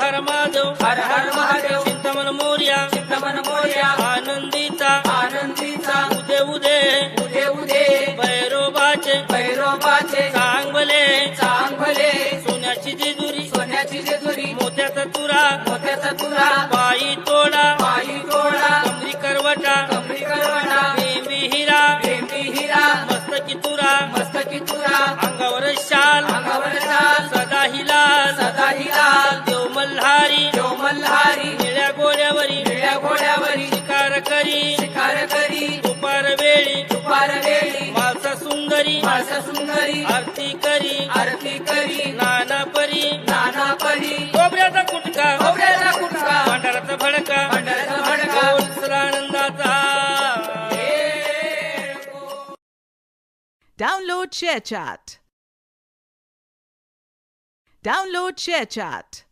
हर महादेव, हर हर महादेव, चिंतामण मोरया, चिंतामण मोरया, आनंदीचा आनंदीचा, उदे उदे, उदे उदे, भैरोबाचे भैरोबाचे चांगले, चांगले, सोन्याची जेजुरी, सोन्याची जेजुरी, मोत्याचा तुरा, मोत्याचा तुरा, पायी तोडा, पायी तोडा, कमरी करवटा, कमळी करवटा, बेंबी हिरा, बेंबी हिरा, मस्तकी तुरा, मस्तकी तुरा, अंगावर शाल, अंगावर शाल, सदा हिलाल, सदा हिलाल, देव मल्हारी, देव मल्हारी, निळ्या गोड्यावरी निळ्या घोड्यावरी, शिकार करी, शिकार करी, दुपार वेळी दुपार वेळी, मालसा सुंदरी, माळसा सुंदरी, आरती करी, आरती करी, नाना परी, नाना परी, खोबऱ्याचा कुटका, खोबऱ्याचा कुटका, भांडाराचा भडका, भंडाराचा भडका, आनंदाचा. Download ShareChat. Download ShareChat.